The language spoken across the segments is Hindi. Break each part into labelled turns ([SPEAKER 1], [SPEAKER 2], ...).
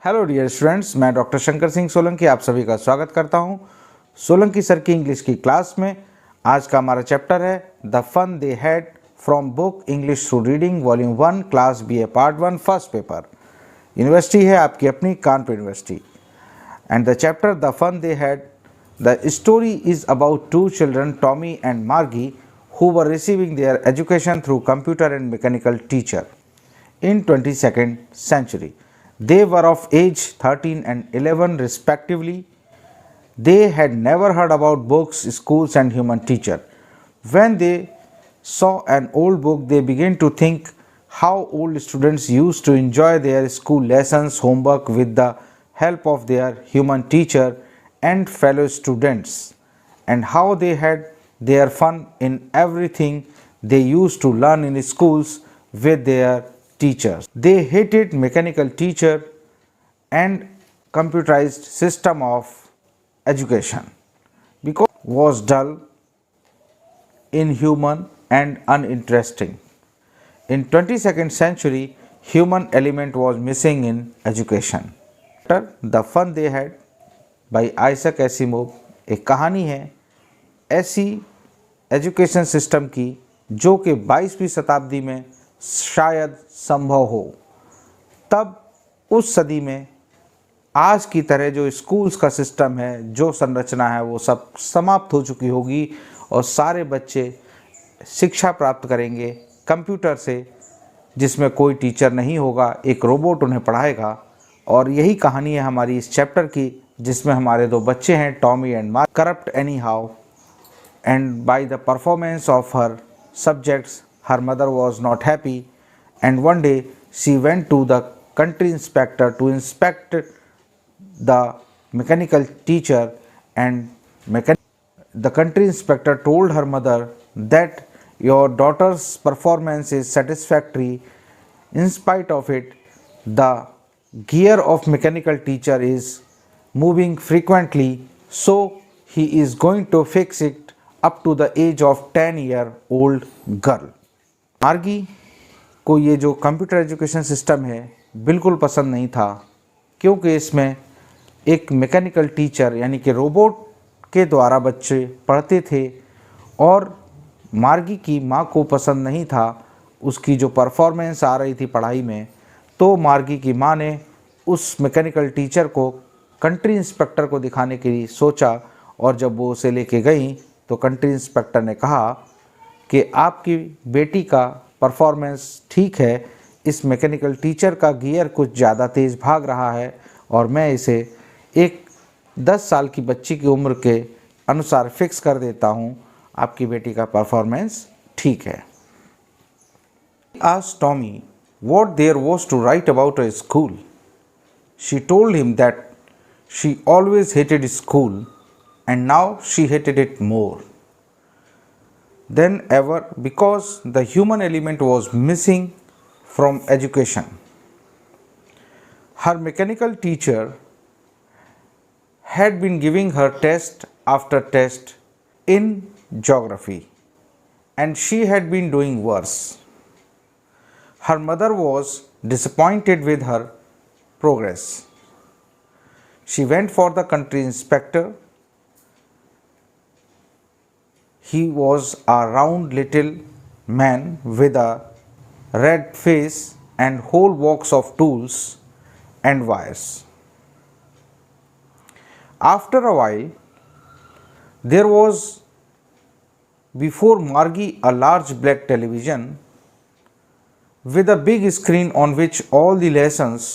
[SPEAKER 1] हेलो डियर स्टूडेंट्स, मैं डॉक्टर शंकर सिंह सोलंकी आप सभी का स्वागत करता हूं सोलंकी सर की इंग्लिश की क्लास में। आज का हमारा चैप्टर है the fun they had from book English through reading volume 1 class BA part 1 first paper. University है आपकी अपनी Kanpur university and the chapter the fun they had. The story is about two children Tommy and Margie who were receiving their education through computer and mechanical teacher in 22nd century. They were of age 13 and 11 respectively. They had never heard about books, schools and human teacher. When they saw an old book, they began to think how old students used to enjoy their school lessons, homework with the help of their human teacher and fellow students, and how they had their fun in everything they used to learn in schools with their teachers. They hated mechanical teacher and computerized system of education because it was dull, inhuman and uninteresting. In 22nd century, human element was missing in education. The Fun They Had by Isaac Asimov एक कहानी है ऐसी एजुकेशन सिस्टम की जो कि 22वीं शताब्दी में शायद संभव हो। तब उस सदी में आज की तरह जो स्कूल्स का सिस्टम है, जो संरचना है, वो सब समाप्त हो चुकी होगी और सारे बच्चे शिक्षा प्राप्त करेंगे कंप्यूटर से, जिसमें कोई टीचर नहीं होगा, एक रोबोट उन्हें पढ़ाएगा। और यही कहानी है हमारी इस चैप्टर की, जिसमें हमारे दो बच्चे हैं Tommy and mark, corrupt any how, and by the performance of her subjects her mother was not happy, and one day she went to the country inspector to inspect the mechanical teacher, and the country inspector told her mother that your daughter's performance is satisfactory. In spite of it, the gear of mechanical teacher is moving frequently, so he is going to fix it up to the age of 10-year-old girl. मार्गी को ये जो कंप्यूटर एजुकेशन सिस्टम है बिल्कुल पसंद नहीं था, क्योंकि इसमें एक मैकेनिकल टीचर यानी कि रोबोट के द्वारा बच्चे पढ़ते थे और मार्गी की माँ को पसंद नहीं था उसकी जो परफॉर्मेंस आ रही थी पढ़ाई में। तो मार्गी की माँ ने उस मैकेनिकल टीचर को कंट्री इंस्पेक्टर को दिखाने के लिए सोचा, और जब वो उसे लेके गई तो कंट्री इंस्पेक्टर ने कहा कि आपकी बेटी का परफॉर्मेंस ठीक है, इस मैकेनिकल टीचर का गियर कुछ ज़्यादा तेज़ भाग रहा है और मैं इसे एक 10 साल की बच्ची की उम्र के अनुसार फिक्स कर देता हूँ, आपकी बेटी का परफॉर्मेंस ठीक है। Asked Tommy what there was to write about a school. She told him that she always hated school and now she hated it more than ever because the human element was missing from education. Her mechanical teacher had been giving her test after test in geography, and she had been doing worse. Her mother was disappointed with her progress. She went for the country inspector. He was a round little man with a red face and whole box of tools and wires. After a while, there was before Margie a large black television with a big screen on which all the lessons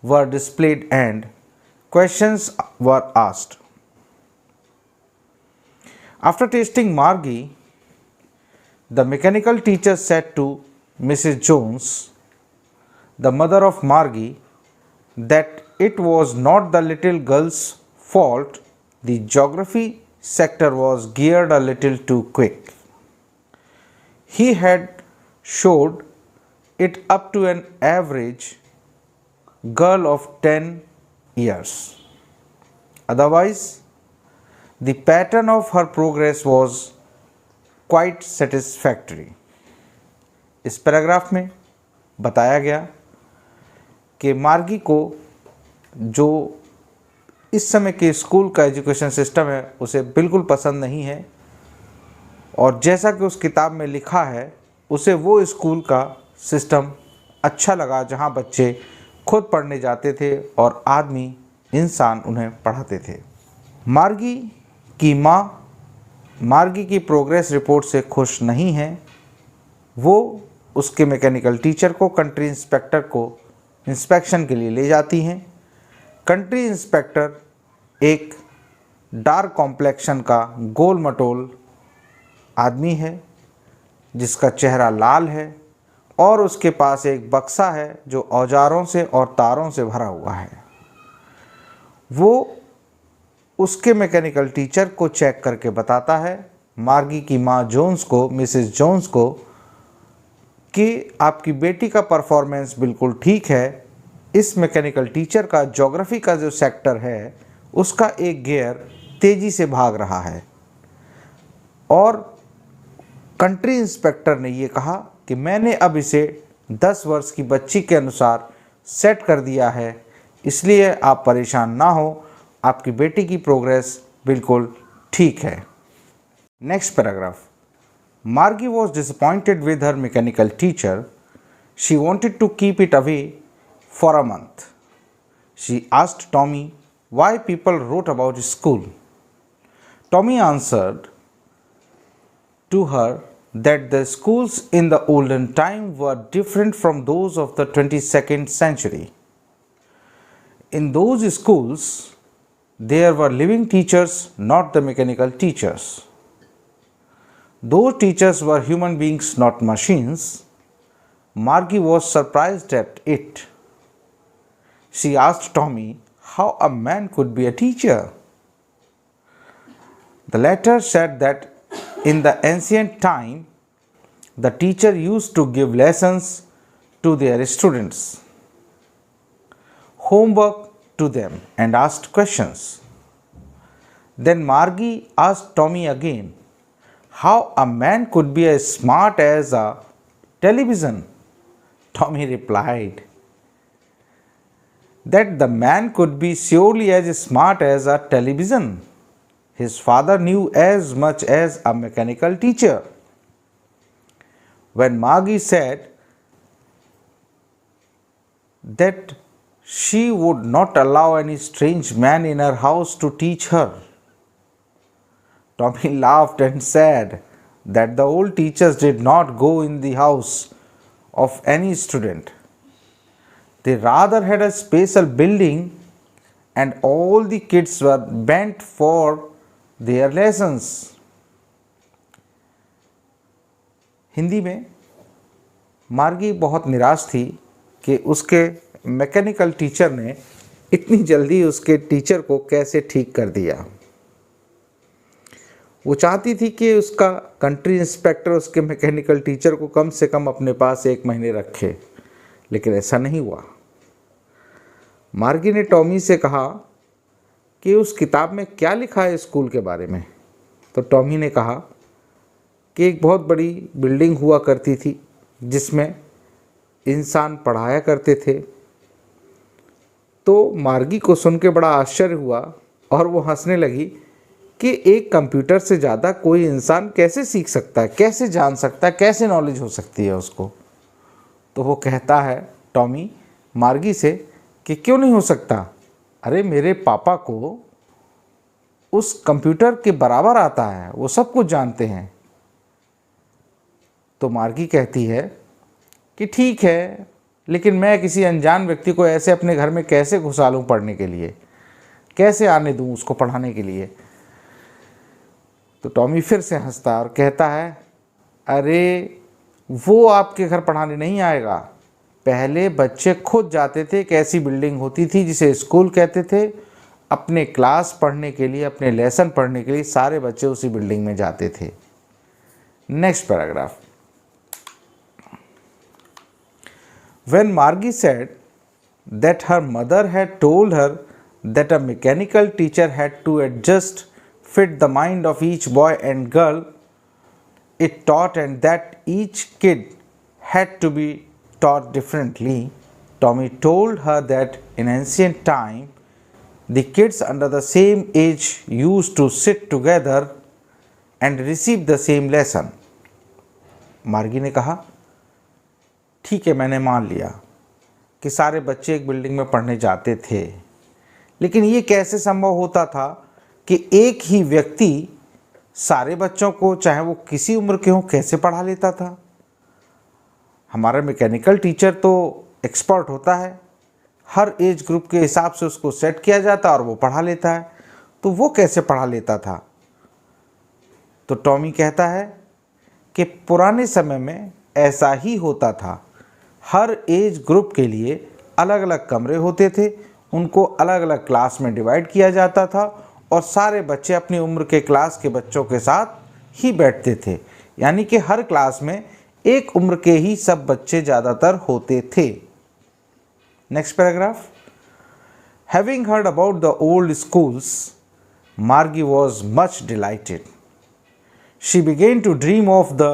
[SPEAKER 1] were displayed and questions were asked. After tasting Margie, the mechanical teacher said to Mrs. Jones, the mother of Margie, that it was not the little girl's fault. The geography sector was geared a little too quick. He had showed it up to an average girl of 10 years. Otherwise, the pattern of her progress was quite satisfactory. इस पैराग्राफ में बताया गया कि मार्गी को जो इस समय के स्कूल का एजुकेशन सिस्टम है उसे बिल्कुल पसंद नहीं है, और जैसा कि उस किताब में लिखा है उसे वो स्कूल का सिस्टम अच्छा लगा जहाँ बच्चे खुद पढ़ने जाते थे और आदमी इंसान उन्हें पढ़ाते थे। मार्गी की माँ मार्गी की प्रोग्रेस रिपोर्ट से खुश नहीं है। वो उसके मैकेनिकल टीचर को कंट्री इंस्पेक्टर को इंस्पेक्शन के लिए ले जाती हैं। कंट्री इंस्पेक्टर एक डार्क कॉम्प्लेक्शन का गोल मटोल आदमी है जिसका चेहरा लाल है और उसके पास एक बक्सा है जो औजारों से और तारों से भरा हुआ है। वो उसके मैकेनिकल टीचर को चेक करके बताता है, मार्गी की माँ जोन्स को, मिसेस जोन्स को, कि आपकी बेटी का परफॉर्मेंस बिल्कुल ठीक है। इस मैकेनिकल टीचर का ज्योग्राफी का जो सेक्टर है उसका एक गियर तेज़ी से भाग रहा है। और कंट्री इंस्पेक्टर ने ये कहा कि मैंने अब इसे 10 वर्ष की बच्ची के अनुसार सेट कर दिया है, इसलिए आप परेशान ना हो, आपकी बेटी की प्रोग्रेस बिल्कुल ठीक है। Next paragraph. Margie was disappointed with her mechanical teacher. She wanted to keep it away for a month. She asked Tommy why people wrote about school. Tommy answered to her that the schools in the olden time were different from those of the 22nd century. In those schools, there were living teachers, not the mechanical teachers. Those teachers were human beings, not machines. Margie was surprised at it. She asked Tommy how a man could be a teacher. The latter said that in the ancient time, the teacher used to give lessons to their students, homework to them, and asked questions. Then Margie asked Tommy again how a man could be as smart as a television. Tommy replied that the man could be surely as smart as a television. His father knew as much as a mechanical teacher. When Margie said that she would not allow any strange man in her house to teach her, Tommy laughed and said that the old teachers did not go in the house of any student. They rather had a special building and all the kids were bent for their lessons. Hindi में मार्गी बहुत निराश थी कि उसके मैकेनिकल टीचर ने इतनी जल्दी उसके टीचर को कैसे ठीक कर दिया। वो चाहती थी कि उसका कंट्री इंस्पेक्टर उसके मैकेनिकल टीचर को कम से कम अपने पास 1 महीने रखे, लेकिन ऐसा नहीं हुआ। मार्गी ने टॉमी से कहा कि उस किताब में क्या लिखा है स्कूल के बारे में। तो टॉमी ने कहा कि एक बहुत बड़ी बिल्डिंग हुआ करती थी जिसमें इंसान पढ़ाया करते थे। तो मार्गी को सुन के बड़ा आश्चर्य हुआ और वो हंसने लगी कि एक कंप्यूटर से ज़्यादा कोई इंसान कैसे सीख सकता है, कैसे जान सकता है, कैसे नॉलेज हो सकती है उसको। तो वो कहता है टॉमी मार्गी से कि क्यों नहीं हो सकता, अरे मेरे पापा को उस कंप्यूटर के बराबर आता है, वो सब कुछ जानते हैं। तो मार्गी कहती है कि ठीक है, लेकिन मैं किसी अनजान व्यक्ति को ऐसे अपने घर में कैसे घुसा लूँ पढ़ने के लिए, कैसे आने दूँ उसको पढ़ाने के लिए। तो टॉमी फिर से हंसता और कहता है, अरे वो आपके घर पढ़ाने नहीं आएगा। पहले बच्चे खुद जाते थे, एक ऐसी बिल्डिंग होती थी जिसे स्कूल कहते थे, अपने क्लास पढ़ने के लिए, अपने लेसन पढ़ने के लिए सारे बच्चे उसी बिल्डिंग में जाते थे। Next paragraph. When Margie said that her mother had told her that a mechanical teacher had to adjust fit the mind of each boy and girl it taught, and that each kid had to be taught differently, Tommy told her that in ancient time the kids under the same age used to sit together and receive the same lesson. मार्गी ने कहा, ठीक है, मैंने मान लिया कि सारे बच्चे एक बिल्डिंग में पढ़ने जाते थे, लेकिन ये कैसे संभव होता था कि एक ही व्यक्ति सारे बच्चों को, चाहे वो किसी उम्र के हों, कैसे पढ़ा लेता था? हमारा मैकेनिकल टीचर तो एक्सपर्ट होता है, हर एज ग्रुप के हिसाब से उसको सेट किया जाता है और वो पढ़ा लेता है, तो वो कैसे पढ़ा लेता था? तो टॉमी कहता है कि पुराने समय में ऐसा ही होता था। हर एज ग्रुप के लिए अलग अलग कमरे होते थे, उनको अलग अलग क्लास में डिवाइड किया जाता था और सारे बच्चे अपनी उम्र के क्लास के बच्चों के साथ ही बैठते थे, यानी कि हर क्लास में एक उम्र के ही सब बच्चे ज़्यादातर होते थे। Next paragraph. Having heard about the old schools, Margie was much delighted. She began to dream of the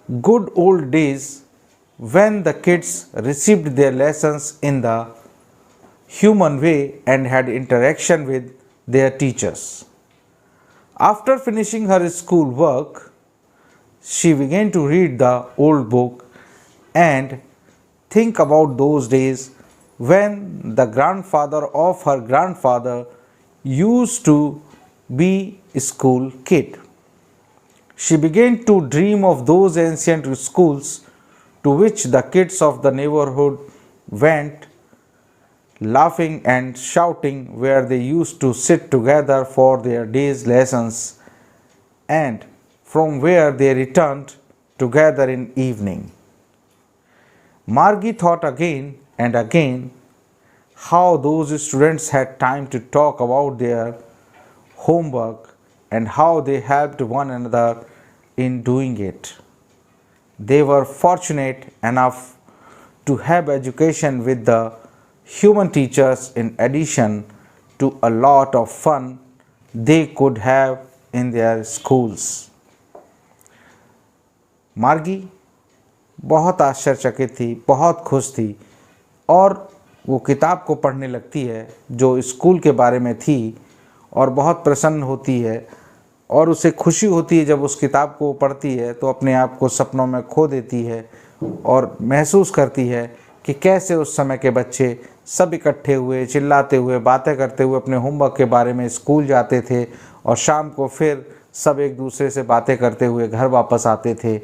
[SPEAKER 1] good old days when the kids received their lessons in the human way and had interaction with their teachers. After finishing her school work, she began to read the old book and think about those days when the grandfather of her grandfather used to be a school kid. She began to dream of those ancient schools to which the kids of the neighborhood went, laughing and shouting, where they used to sit together for their day's lessons, and from where they returned together in evening. Margie thought again and again how those students had time to talk about their homework and how they helped one another in doing it. They were fortunate enough to have education with the human teachers in addition to a lot of fun they could have in their schools. मार्गी बहुत आश्चर्यचकित थी, बहुत खुश थी और वो किताब को पढ़ने लगती है जो स्कूल के बारे में थी और बहुत प्रसन्न होती है और उसे खुशी होती है जब उस किताब को पढ़ती है तो अपने आप को सपनों में खो देती है और महसूस करती है कि कैसे उस समय के बच्चे सब इकट्ठे हुए, चिल्लाते हुए, बातें करते हुए अपने होमवर्क के बारे में स्कूल जाते थे और शाम को फिर सब एक दूसरे से बातें करते हुए घर वापस आते थे।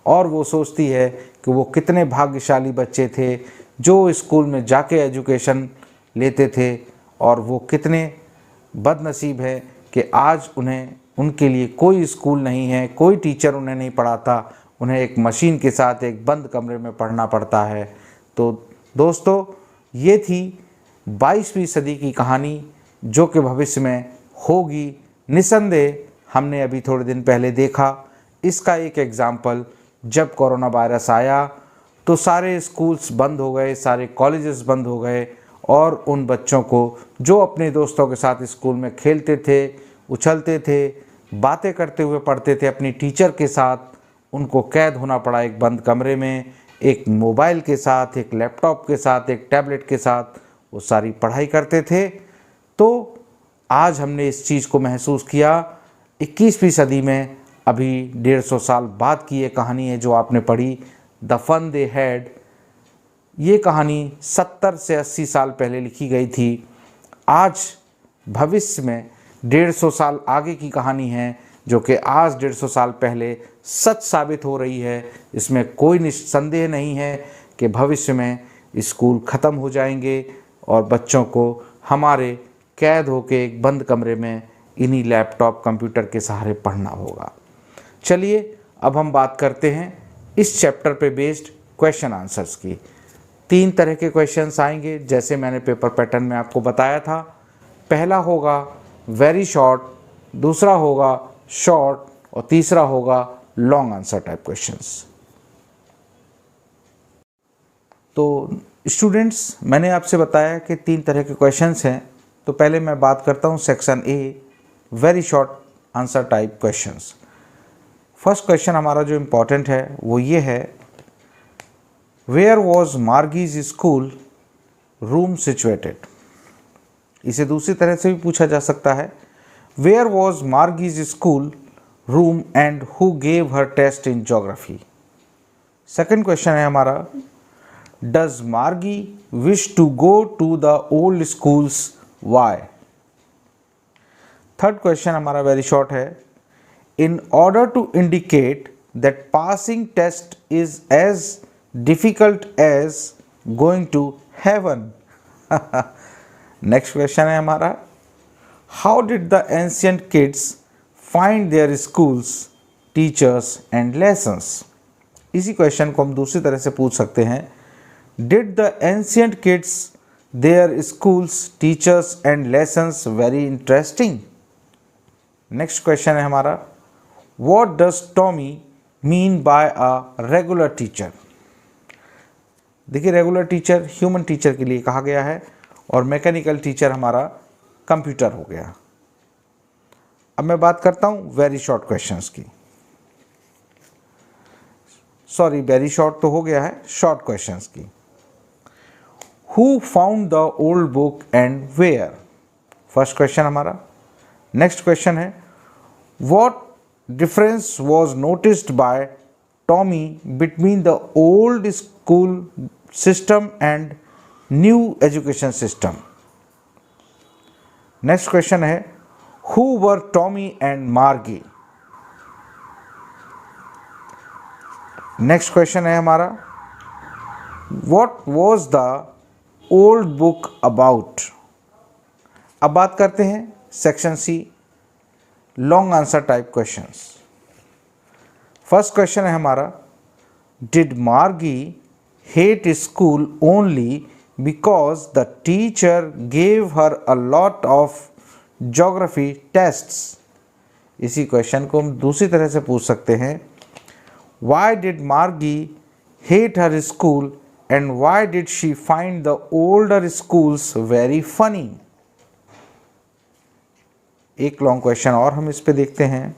[SPEAKER 1] और वो सोचती है कि वो कितने भाग्यशाली बच्चे थे जो स्कूल में जाके एजुकेशन लेते थे और वो कितने बदनसीब है कि आज उन्हें, उनके लिए कोई स्कूल नहीं है, कोई टीचर उन्हें नहीं पढ़ाता, उन्हें एक मशीन के साथ एक बंद कमरे में पढ़ना पड़ता है। तो दोस्तों, ये थी 22वीं सदी की कहानी जो कि भविष्य में होगी। निसंदेह हमने अभी थोड़े दिन पहले देखा इसका एक एग्ज़ाम्पल। जब कोरोना वायरस आया तो सारे स्कूल्स बंद हो गए, सारे कॉलेजेस बंद हो गए और उन बच्चों को जो अपने दोस्तों के साथ स्कूल में खेलते थे, उछलते थे, बातें करते हुए पढ़ते थे अपनी टीचर के साथ, उनको कैद होना पड़ा एक बंद कमरे में, एक मोबाइल के साथ, एक लैपटॉप के साथ, एक टैबलेट के साथ वो सारी पढ़ाई करते थे। तो आज हमने इस चीज़ को महसूस किया। 21वीं सदी में अभी 150 साल बाद की ये कहानी है जो आपने पढ़ी, द फन दे हैड। ये कहानी 70 से 80 साल पहले लिखी गई थी। आज भविष्य में 150 साल आगे की कहानी है जो कि आज 150 साल पहले सच साबित हो रही है। इसमें कोई निस्संदेह नहीं है कि भविष्य में स्कूल ख़त्म हो जाएंगे और बच्चों को हमारे कैद होकर एक बंद कमरे में इन्हीं लैपटॉप, कंप्यूटर के सहारे पढ़ना होगा। चलिए अब हम बात करते हैं इस चैप्टर पे बेस्ड क्वेश्चन आंसर्स की। 3 तरह के क्वेश्चंस आएंगे जैसे मैंने पेपर पैटर्न में आपको बताया था। पहला होगा वेरी शॉर्ट, दूसरा होगा शॉर्ट और तीसरा होगा लॉन्ग आंसर टाइप क्वेश्चंस। तो स्टूडेंट्स, मैंने आपसे बताया कि 3 तरह के क्वेश्चंस हैं। तो पहले मैं बात करता हूं section A, very short answer type questions. First question हमारा जो इम्पोर्टेंट है वो ये है where was Margie's school room situated. इसे दूसरी तरह से भी पूछा जा सकता है, where was Margie's school room and who gave her test in geography. Second question है हमारा, does Margie wish to go to the old schools why. Third question हमारा वेरी शॉर्ट है, in order to indicate that passing test is as difficult as going to heaven. Next question है हमारा, how did the ancient kids find their schools teachers and lessons. इसी क्वेश्चन को हम दूसरी तरह से पूछ सकते हैं, did the ancient kids their schools teachers and lessons very interesting. Next question है हमारा, what does Tommy mean by a regular teacher. देखिए, रेगुलर टीचर ह्यूमन टीचर के लिए कहा गया है और मैकेनिकल टीचर हमारा कंप्यूटर हो गया। अब मैं बात करता हूँ वेरी शॉर्ट क्वेश्चंस की। सॉरी, वेरी शॉर्ट तो हो गया है, शॉर्ट क्वेश्चंस की। Who found the old book and where, first question हमारा। नेक्स्ट क्वेश्चन है, what difference was noticed by Tommy between the old school system and new education system. Next question है, who were Tommy and Margie. Next question है हमारा, what was the old book about. अब बात करते हैं सेक्शन सी, long answer type questions. First question है हमारा, डिड मार्गी hate school only because the teacher gave her a lot of geography tests. इसी क्वेश्चन को हम दूसरी तरह से पूछ सकते हैं, वाई डिड मार्गी hate her school and why did she find the older schools very funny. एक लॉन्ग क्वेश्चन और हम इस पे देखते हैं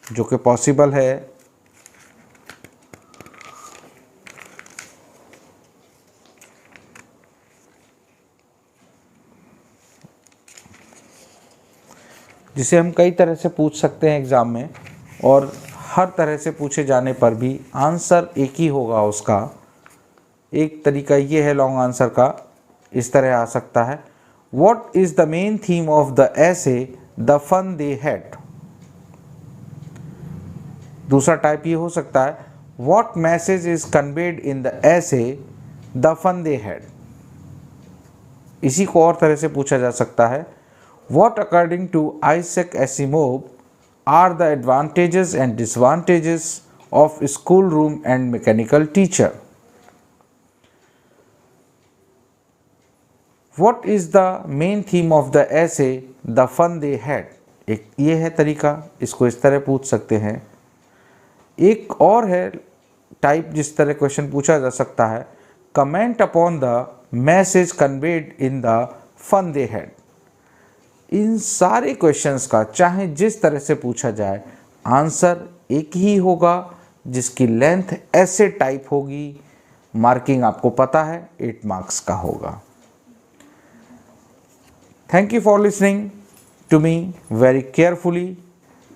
[SPEAKER 1] जो कि पॉसिबल है। जिसे हम कई तरह से पूछ सकते हैं एग्ज़ाम में, और हर तरह से पूछे जाने पर भी आंसर एक ही होगा उसका। एक तरीका ये है लॉन्ग आंसर का, इस तरह आ सकता है, what is the main theme of the ऐसे द फन दे हैड। दूसरा टाइप ये हो सकता है, what message is conveyed in the ऐसे द फन दे हैड। इसी को और तरह से पूछा जा सकता है, what according to Isaac Asimov are the advantages and disadvantages of schoolroom and mechanical teacher? What is the main theme of the essay the fun they had? एक ये है तरीका, इसको इस तरह पूछ सकते हैं। एक और है टाइप जिस तरह क्वेश्चन पूछा जा सकता है, comment upon the message conveyed in the fun they had। इन सारे क्वेश्चंस का चाहे जिस तरह से पूछा जाए आंसर एक ही होगा, जिसकी लेंथ ऐसे टाइप होगी। मार्किंग आपको पता है 8 मार्क्स का होगा। Thank you for listening to me very carefully.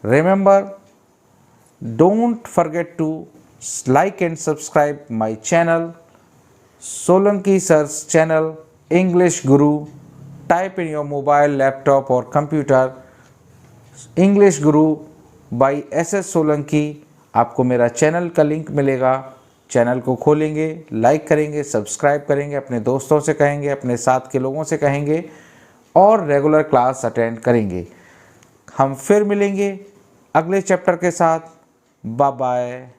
[SPEAKER 1] Remember, don't forget to like and subscribe my channel, Solanki sir's channel English Guru. Type in your mobile, laptop or computer English Guru by SS Solanki. आपको मेरा चैनल का लिंक मिलेगा। चैनल को खोलेंगे, लाइक करेंगे, सब्सक्राइब करेंगे, अपने दोस्तों से कहेंगे, अपने साथ के लोगों से कहेंगे और रेगुलर क्लास अटेंड करेंगे। हम फिर मिलेंगे अगले चैप्टर के साथ। Bye bye.